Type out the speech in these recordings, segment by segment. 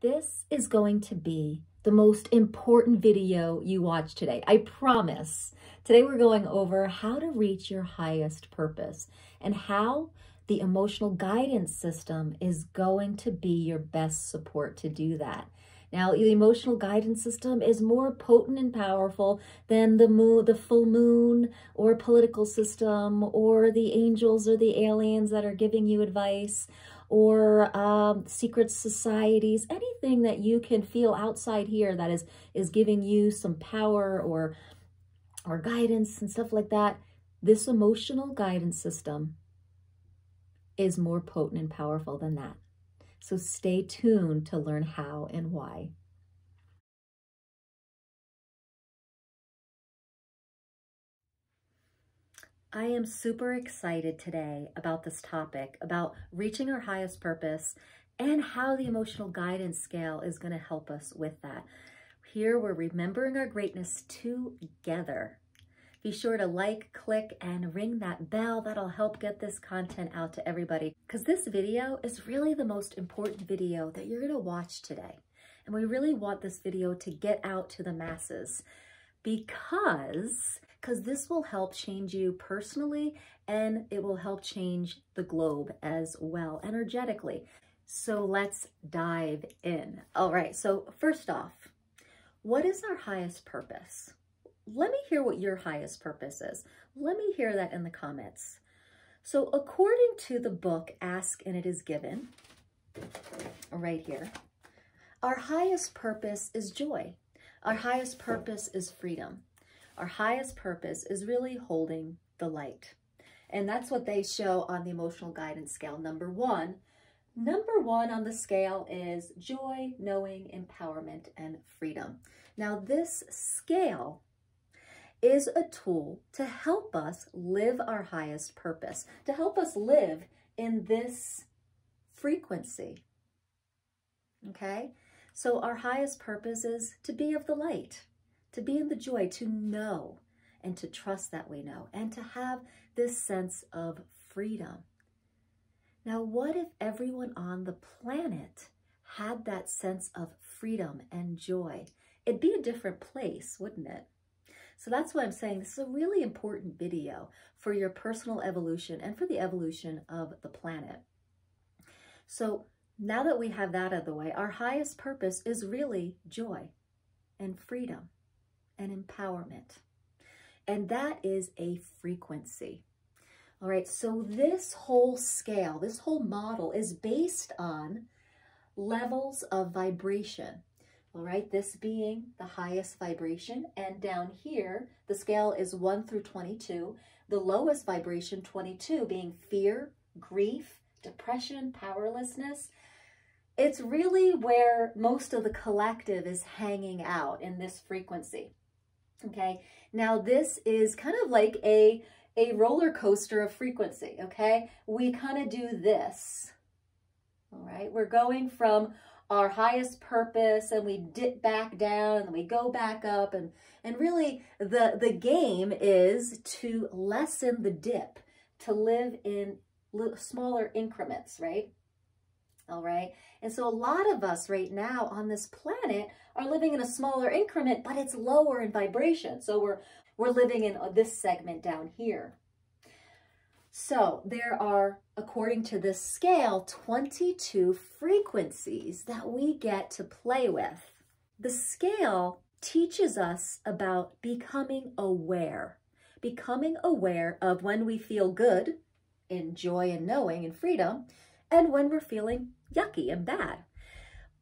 This is going to be the most important video you watch today. I promise. Today we're going over how to reach your highest purpose and how the emotional guidance system is going to be your best support to do that. Now, the emotional guidance system is more potent and powerful than the moon, the full moon, or political system, or the angels or the aliens that are giving you advice, or secret societies, anything that you can feel outside here that is giving you some power or guidance and stuff like that. This emotional guidance system is more potent and powerful than that. So stay tuned to learn how and why. I am super excited today about this topic, about reaching our highest purpose and how the emotional guidance scale is going to help us with that. Here we're remembering our greatness together. Be sure to like, click, and ring that bell. That'll help get this content out to everybody, because this video is really the most important video that you're going to watch today. And we really want this video to get out to the masses because this will help change you personally, and it will help change the globe as well, energetically. So let's dive in. All right, so first off, what is our highest purpose? Let me hear what your highest purpose is. Let me hear that in the comments. So according to the book, Ask and It Is Given, right here, our highest purpose is joy. Our highest purpose is freedom. Our highest purpose is really holding the light. And that's what they show on the emotional guidance scale. Number one on the scale is joy, knowing, empowerment, and freedom. Now this scale is a tool to help us live our highest purpose, to help us live in this frequency, okay? So our highest purpose is to be of the light, to be in the joy, to know and to trust that we know, and to have this sense of freedom. Now, what if everyone on the planet had that sense of freedom and joy? It'd be a different place, wouldn't it? So that's why I'm saying this is a really important video for your personal evolution and for the evolution of the planet. So now that we have that out of the way, our highest purpose is really joy and freedom and empowerment. And that is a frequency. All right, so this whole scale, this whole model is based on levels of vibration. All right, this being the highest vibration, and down here, the scale is 1 through 22. The lowest vibration, 22, being fear, grief, depression, powerlessness. It's really where most of the collective is hanging out in this frequency. Okay, now this is kind of like a roller coaster of frequency, okay? We kind of do this, all right? We're going from our highest purpose and we dip back down and we go back up, and really the game is to lessen the dip, to live in smaller increments, right? All right, and so a lot of us right now on this planet are living in a smaller increment, but it's lower in vibration. So we're living in this segment down here. So there are, according to this scale, 22 frequencies that we get to play with. The scale teaches us about becoming aware of when we feel good in joy and knowing and freedom, and when we're feeling yucky and bad.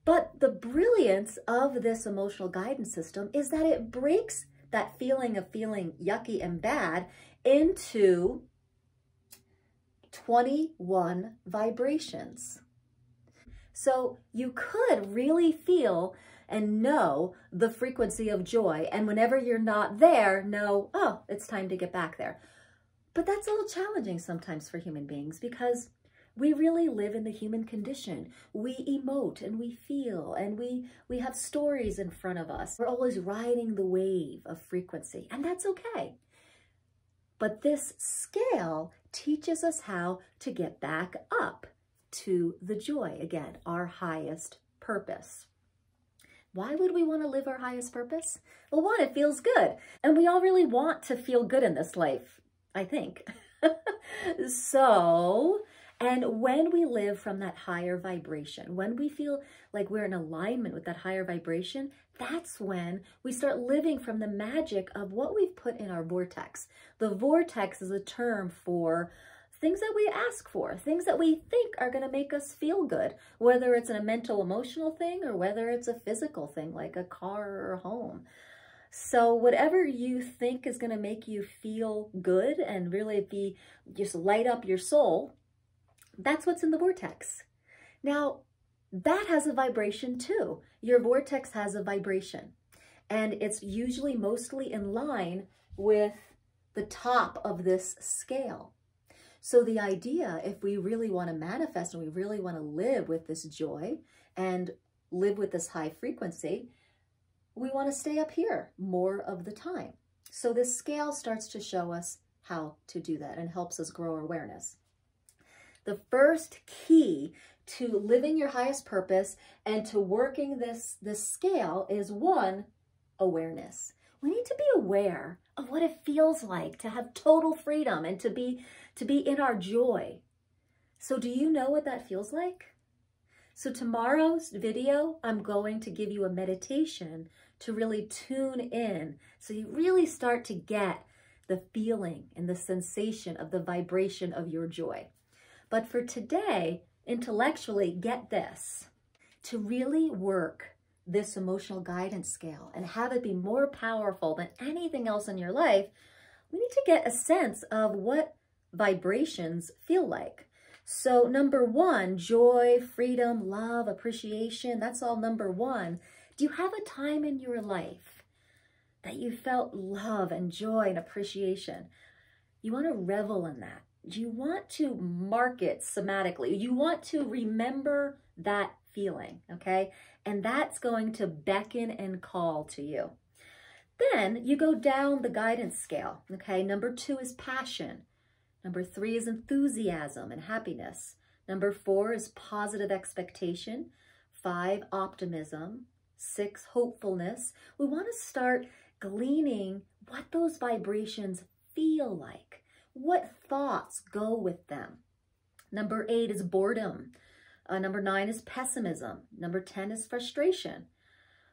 But the brilliance of this emotional guidance system is that it breaks that feeling of feeling yucky and bad into 21 vibrations. So you could really feel and know the frequency of joy, and whenever you're not there, know, oh, it's time to get back there. But that's a little challenging sometimes for human beings, because we really live in the human condition. We emote and we feel, and we have stories in front of us. We're always riding the wave of frequency, and that's okay. But this scale teaches us how to get back up to the joy, again, our highest purpose. Why would we want to live our highest purpose? Well, one, it feels good. And we all really want to feel good in this life, I think. And when we live from that higher vibration, when we feel like we're in alignment with that higher vibration, that's when we start living from the magic of what we've put in our vortex. The vortex is a term for things that we ask for, things that we think are going to make us feel good, whether it's a mental, emotional thing or whether it's a physical thing like a car or a home. So whatever you think is going to make you feel good and really just light up your soul, that's what's in the vortex. Now, that has a vibration too. Your vortex has a vibration, and it's usually mostly in line with the top of this scale. So the idea, if we really want to manifest and we really want to live with this joy and live with this high frequency, we want to stay up here more of the time. So this scale starts to show us how to do that and helps us grow our awareness. The first key to living your highest purpose and to working this scale is, one, awareness. We need to be aware of what it feels like to have total freedom and to be in our joy. So do you know what that feels like? So tomorrow's video, I'm going to give you a meditation to really tune in so you really start to get the feeling and the sensation of the vibration of your joy. But for today, intellectually, get this. To really work this emotional guidance scale and have it be more powerful than anything else in your life, we need to get a sense of what vibrations feel like. So number one, joy, freedom, love, appreciation, that's all number one. Do you have a time in your life that you felt love and joy and appreciation? You want to revel in that. You want to mark it somatically. You want to remember that feeling, okay? And that's going to beckon and call to you. Then you go down the guidance scale, okay? Number 2 is passion. Number 3 is enthusiasm and happiness. Number 4 is positive expectation. 5, optimism. 6, hopefulness. We want to start gleaning what those vibrations feel like. What thoughts go with them? Number 8 is boredom. Number 9 is pessimism. Number 10 is frustration.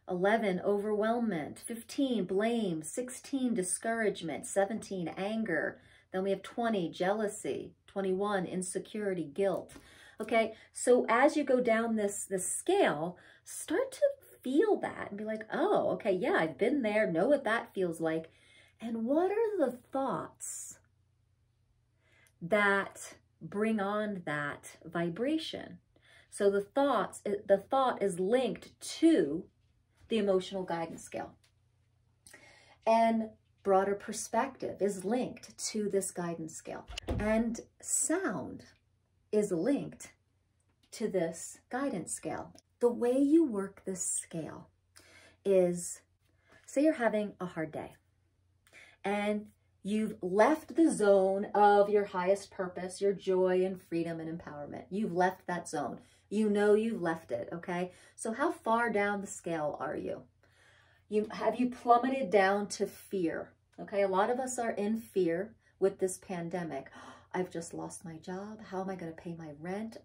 11, overwhelmment. 15, blame. 16, discouragement. 17, anger. Then we have 20, jealousy. 21, insecurity, guilt. Okay, so as you go down this scale, start to feel that and be like, oh, okay, yeah, I've been there, know what that feels like. And what are the thoughts that bring on that vibration? So the thought is linked to the emotional guidance scale. And broader perspective is linked to this guidance scale. And sound is linked to this guidance scale. The way you work this scale is, say you're having a hard day and you've left the zone of your highest purpose, your joy and freedom and empowerment. You've left that zone. You know you've left it, okay? So how far down the scale are you? Have you plummeted down to fear? Okay, a lot of us are in fear with this pandemic. I've just lost my job. How am I going to pay my rent?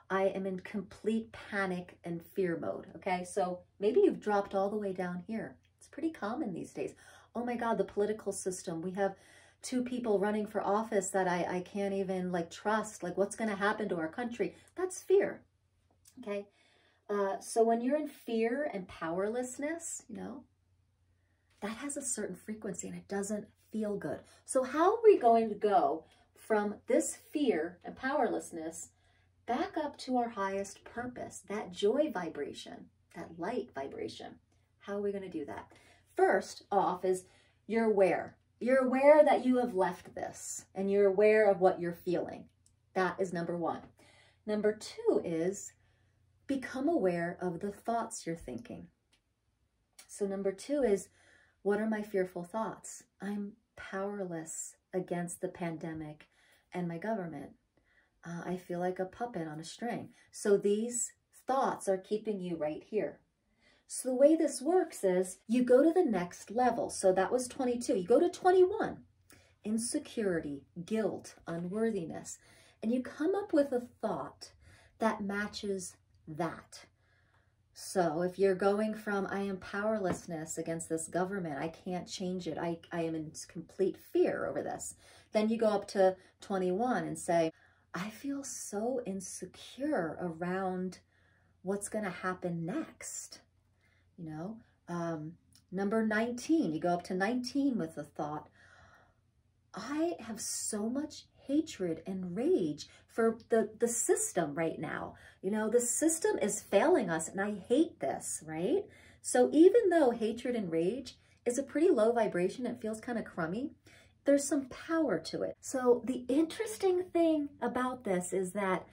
I am in complete panic and fear mode, okay? So maybe you've dropped all the way down here. It's pretty common these days. Oh my God, the political system. We have 2 people running for office that I can't even trust. What's going to happen to our country? That's fear, okay? So when you're in fear and powerlessness, that has a certain frequency and it doesn't feel good. So how are we going to go from this fear and powerlessness back up to our highest purpose, that joy vibration, that light vibration? How are we going to do that? First off is you're aware. You're aware that you have left this and you're aware of what you're feeling. That is number 1. Number 2 is become aware of the thoughts you're thinking. So number 2 is, what are my fearful thoughts? I'm powerless against the pandemic and my government. I feel like a puppet on a string. So these thoughts are keeping you right here. So the way this works is you go to the next level. So that was 22. You go to 21. Insecurity, guilt, unworthiness. And you come up with a thought that matches that. So if you're going from, I am powerlessness against this government, I can't change it, I am in complete fear over this. Then you go up to 21 and say, I feel so insecure around what's going to happen next. You know, number 19, you go up to 19 with the thought, I have so much hatred and rage for the system right now. You know, the system is failing us and I hate this, right? So even though hatred and rage is a pretty low vibration, it feels kind of crummy, there's some power to it. So the interesting thing about this is that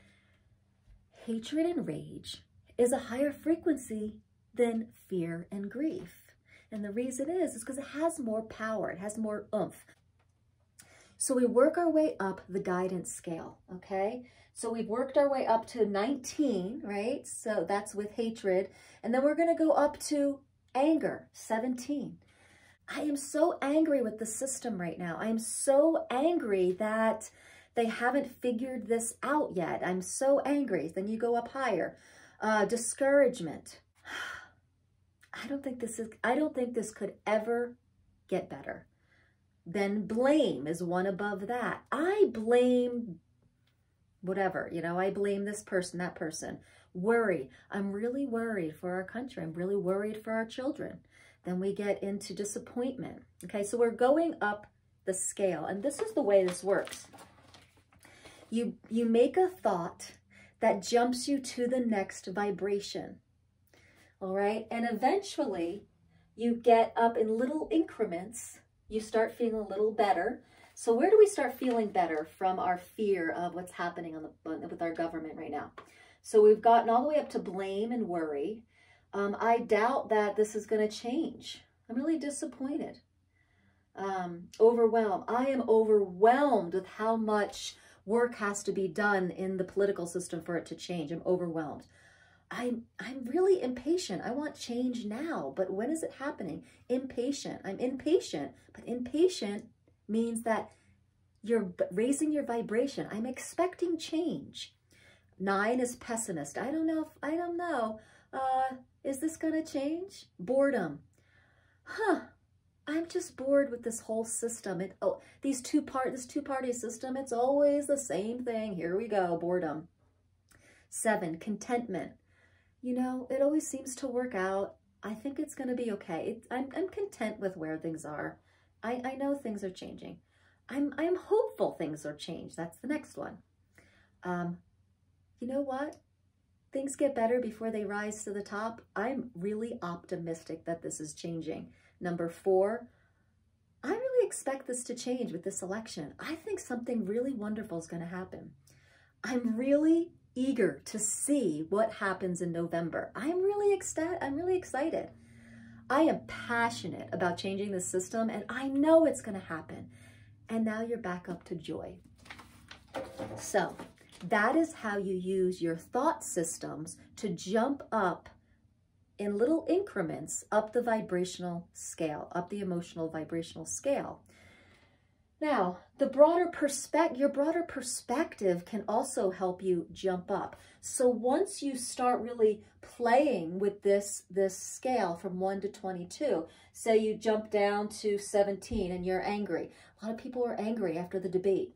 hatred and rage is a higher frequency than fear and grief. And the reason is because it has more power, it has more oomph. So we work our way up the guidance scale, okay? So we've worked our way up to 19, right? So that's with hatred. And then we're gonna go up to anger, 17. I am so angry with the system right now. I am so angry that they haven't figured this out yet. I'm so angry. Then you go up higher. Discouragement. I don't think this could ever get better. Then blame is one above that. I blame whatever, you know, I blame this person, that person. Worry. I'm really worried for our country. I'm really worried for our children. Then we get into disappointment. Okay, so we're going up the scale, and this is the way this works. You make a thought that jumps you to the next vibration. All right, and eventually you get up in little increments. You start feeling a little better. So where do we start feeling better from our fear of what's happening with our government right now? So we've gotten all the way up to blame and worry. I doubt that this is going to change. I'm really disappointed. Overwhelmed. I am overwhelmed with how much work has to be done in the political system for it to change. I'm overwhelmed. I'm really impatient. I want change now, but when is it happening? Impatient. I'm impatient, but impatient means that you're raising your vibration. I'm expecting change. 9 is pessimist. I don't know. Is this gonna change? Boredom. I'm just bored with this whole system. This two-party system, it's always the same thing. Here we go, boredom. 7, contentment. You know, it always seems to work out. I think it's going to be okay. I'm content with where things are. I know things are changing. I'm hopeful things are changed. That's the next one. You know what? Things get better before they rise to the top. I'm really optimistic that this is changing. Number 4, I really expect this to change with this election. I think something really wonderful is going to happen. I'm really eager to see what happens in November. I'm really excited. I am passionate about changing the system, and I know it's going to happen. And now you're back up to joy. So that is how you use your thought systems to jump up in little increments up the vibrational scale, up the emotional vibrational scale. Now, your broader perspective can also help you jump up. So once you start really playing with this scale from 1 to 22, say you jump down to 17 and you're angry. A lot of people are angry after the debate.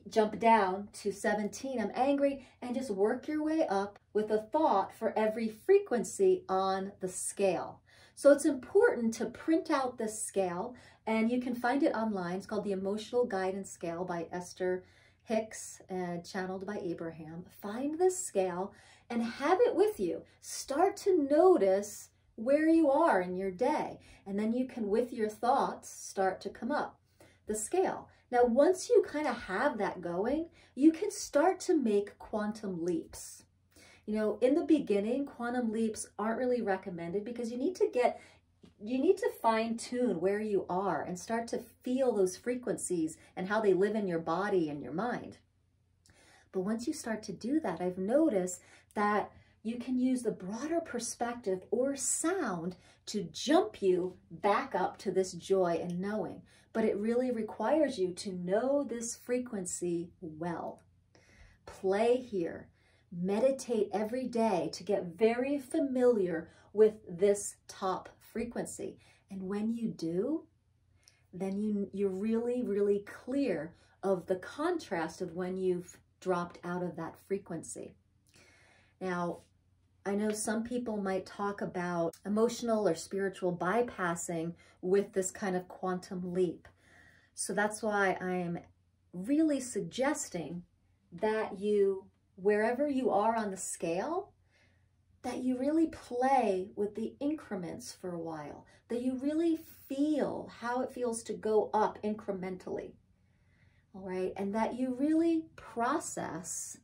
Jump down to 17, I'm angry, and just work your way up with a thought for every frequency on the scale. So it's important to print out this scale, and you can find it online. It's called the Emotional Guidance Scale by Esther Hicks and channeled by Abraham. Find this scale and have it with you. Start to notice where you are in your day, and then you can, with your thoughts, start to come up the scale. Now, once you kind of have that going, you can start to make quantum leaps. You know, in the beginning, quantum leaps aren't really recommended because you need to fine tune where you are and start to feel those frequencies and how they live in your body and your mind. But once you start to do that, I've noticed that you can use the broader perspective or sound to jump you back up to this joy and knowing. But it really requires you to know this frequency well. Play here. Meditate every day to get very familiar with this top frequency. And when you do, then you're really, really clear of the contrast of when you've dropped out of that frequency. Now, I know some people might talk about emotional or spiritual bypassing with this kind of quantum leap. So that's why I'm really suggesting that you, wherever you are on the scale, that you really play with the increments for a while, that you really feel how it feels to go up incrementally, all right? And that you really process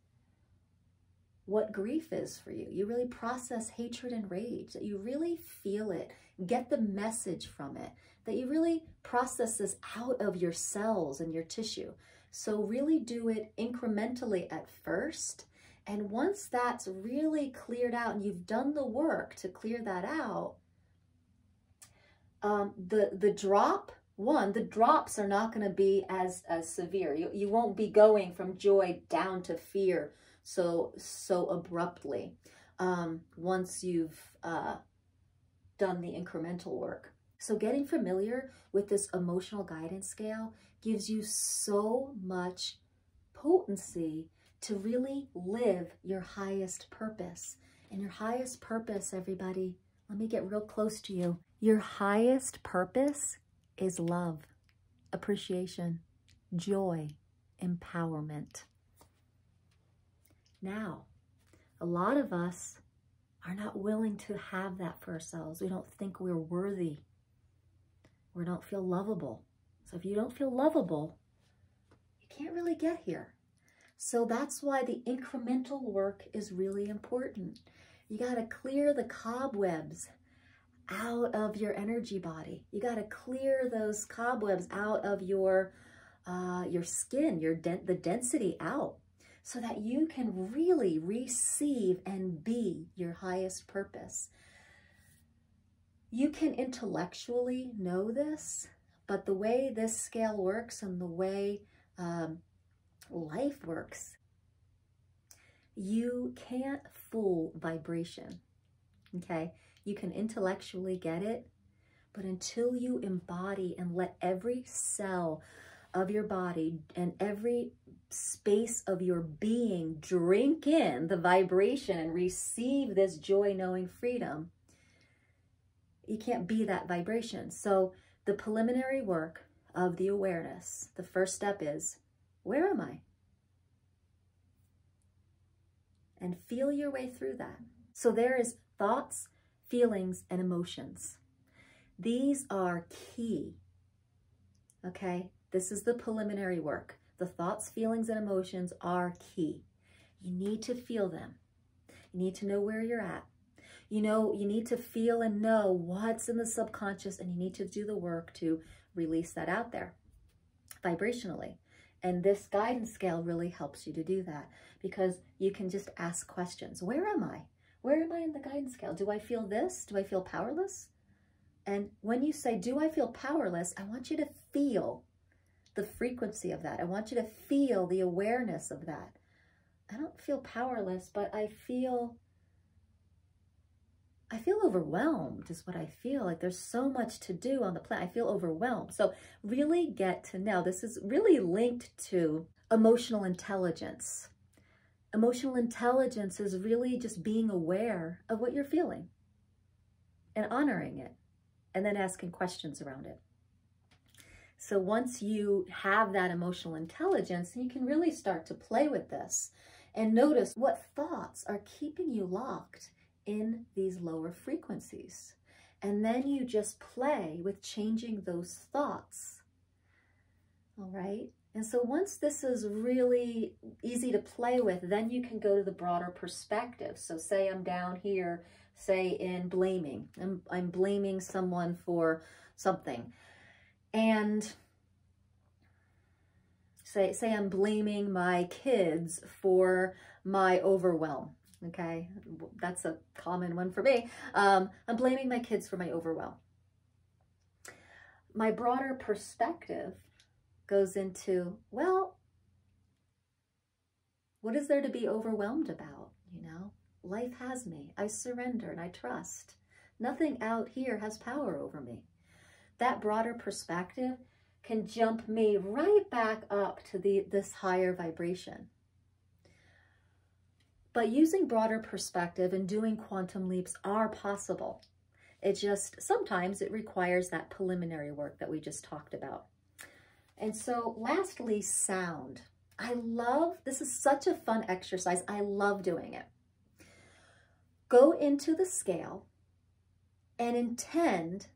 what grief is for you. You really process hatred and rage, that you really feel it, get the message from it, that you really process this out of your cells and your tissue. So really do it incrementally at first. And once that's really cleared out and you've done the work to clear that out, the drops are not going to be as severe. You won't be going from joy down to fear so abruptly once you've done the incremental work. So getting familiar with this emotional guidance scale gives you so much potency to really live your highest purpose. And your highest purpose, everybody, let me get real close to you. Your highest purpose is love, appreciation, joy, empowerment. Now, a lot of us are not willing to have that for ourselves. We don't think we're worthy. We don't feel lovable. So if you don't feel lovable, you can't really get here. So that's why the incremental work is really important. You got to clear the cobwebs out of your energy body. You got to clear those cobwebs out of your skin, the density out, so that you can really receive and be your highest purpose. You can intellectually know this, but the way this scale works and the way life works, you can't fool vibration, okay? You can intellectually get it, but until you embody and let every cell of your body and every space of your being drink in the vibration and receive this joy, knowing, freedom, you can't be that vibration. So the preliminary work of the awareness, the first step is, where am I? And feel your way through that. So there is thoughts, feelings, and emotions. These are key, okay? This is the preliminary work. The thoughts, feelings, and emotions are key. You need to feel them. You need to know where you're at. You need to feel and know what's in the subconscious, and you need to do the work to release that out there vibrationally. And this guidance scale really helps you to do that, because you can just ask questions. Where am I? Where am I in the guidance scale? Do I feel this? Do I feel powerless? And when you say, do I feel powerless? I want you to feel the frequency of that. I want you to feel the awareness of that. I don't feel powerless, but I feel overwhelmed is what I feel. Like there's so much to do on the planet. I feel overwhelmed. So really get to know. This is really linked to emotional intelligence. Emotional intelligence is really just being aware of what you're feeling and honoring it, and then asking questions around it. So once you have that emotional intelligence, you can really start to play with this and notice what thoughts are keeping you locked in these lower frequencies. And then you just play with changing those thoughts. All right. And so once this is really easy to play with, then you can go to the broader perspective. So say I'm down here, say in blaming. I'm blaming someone for something. And say I'm blaming my kids for my overwhelm. Okay, that's a common one for me. I'm blaming my kids for my overwhelm. My broader perspective goes into, well, what is there to be overwhelmed about? You know, life has me. I surrender and I trust. Nothing out here has power over me. That broader perspective can jump me right back up to this higher vibration. But using broader perspective and doing quantum leaps are possible. It just, sometimes it requires that preliminary work that we just talked about. And so lastly, sound. This is such a fun exercise. I love doing it. Go into the scale and intend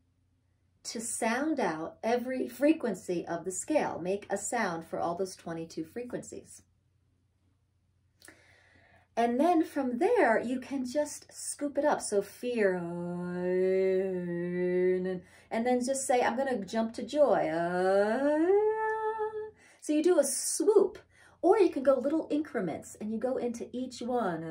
to sound out every frequency of the scale. Make a sound for all those 22 frequencies. And then from there, you can just scoop it up. So fear, and then just say, I'm going to jump to joy. So you do a swoop, or you can go little increments and you go into each one.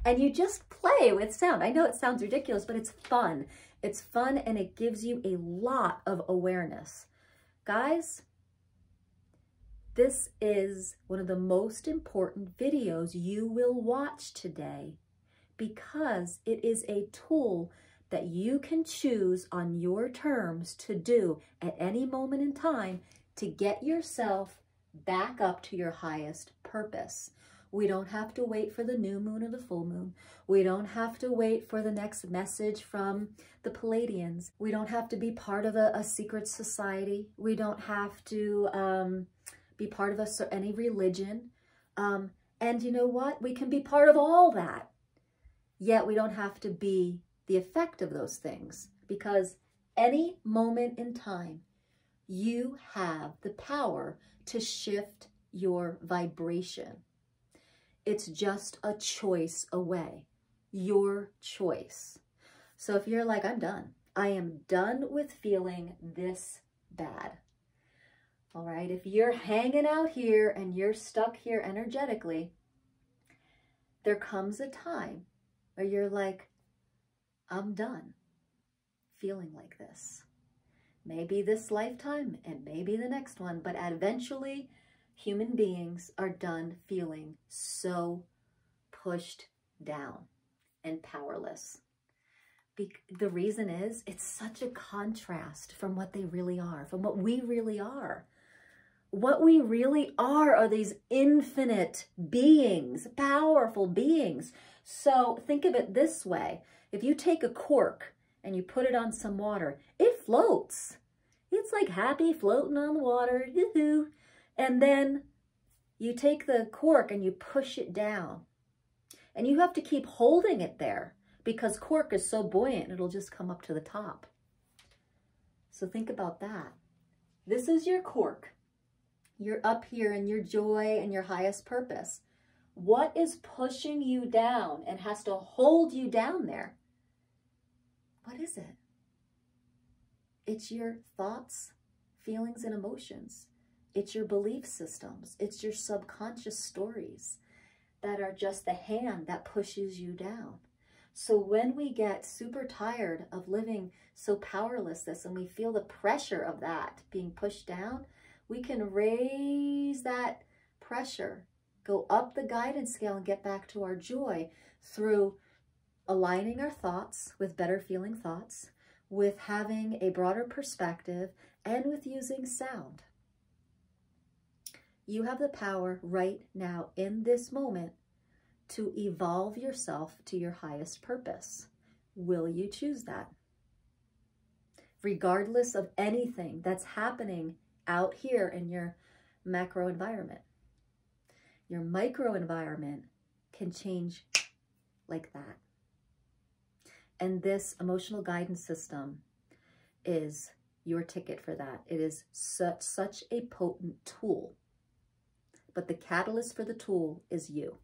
And you just play with sound. I know it sounds ridiculous, but it's fun. It's fun and it gives you a lot of awareness. Guys, this is one of the most important videos you will watch today because it is a tool that you can choose on your terms to do at any moment in time to get yourself back up to your highest purpose. We don't have to wait for the new moon or the full moon. We don't have to wait for the next message from the Palladians. We don't have to be part of a secret society. We don't have to be part of any religion. And you know what? We can be part of all that. Yet we don't have to be the effect of those things, because any moment in time, you have the power to shift your vibration. It's just a choice away, your choice. So if you're like, I'm done. I am done with feeling this bad. All right, if you're hanging out here and you're stuck here energetically, there comes a time where you're like, I'm done feeling like this. Maybe this lifetime and maybe the next one, but eventually human beings are done feeling so pushed down and powerless. The reason is it's such a contrast from what they really are, from what we really are. What we really are these infinite beings, powerful beings. So think of it this way. If you take a cork and you put it on some water, it floats. It's like happy floating on the water. Yoo-hoo. And then you take the cork and you push it down. And you have to keep holding it there because cork is so buoyant, it'll just come up to the top. So think about that. This is your cork. You're up here in your joy and your highest purpose. What is pushing you down and has to hold you down there? What is it? It's your thoughts, feelings, and emotions. It's your belief systems. It's your subconscious stories that are just the hand that pushes you down. So when we get super tired of living so powerless and we feel the pressure of that being pushed down, we can raise that pressure, go up the guidance scale and get back to our joy through aligning our thoughts with better feeling thoughts, with having a broader perspective, and with using sound. You have the power right now in this moment to evolve yourself to your highest purpose. Will you choose that? Regardless of anything that's happening out here in your macro environment. Your micro environment can change like that. And this emotional guidance system is your ticket for that. It is such a potent tool. But the catalyst for the tool is you.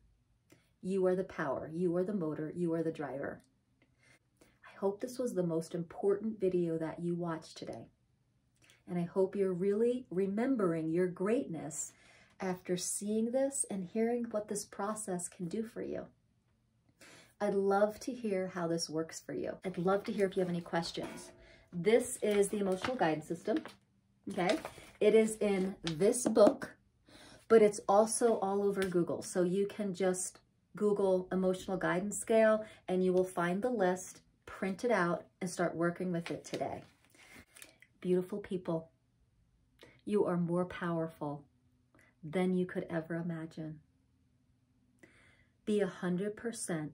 You are the power. You are the motor. You are the driver. I hope this was the most important video that you watched today. And I hope you're really remembering your greatness after seeing this and hearing what this process can do for you. I'd love to hear how this works for you. I'd love to hear if you have any questions. This is the emotional guidance system, okay? It is in this book, but it's also all over Google. So you can just Google emotional guidance scale and you will find the list, print it out, and start working with it today. Beautiful people, you are more powerful than you could ever imagine. Be 100%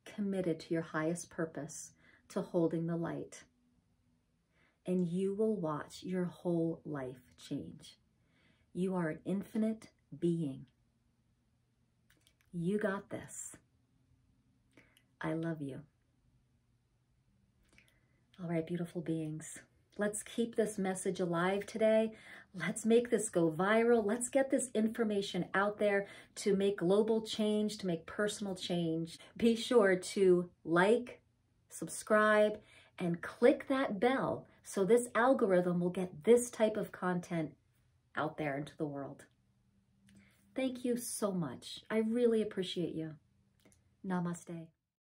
committed to your highest purpose, to holding the light, and you will watch your whole life change. You are an infinite being. You got this. I love you. All right, beautiful beings. Let's keep this message alive today. Let's make this go viral. Let's get this information out there to make global change, to make personal change. Be sure to like, subscribe, and click that bell so this algorithm will get this type of content out there into the world. Thank you so much. I really appreciate you. Namaste.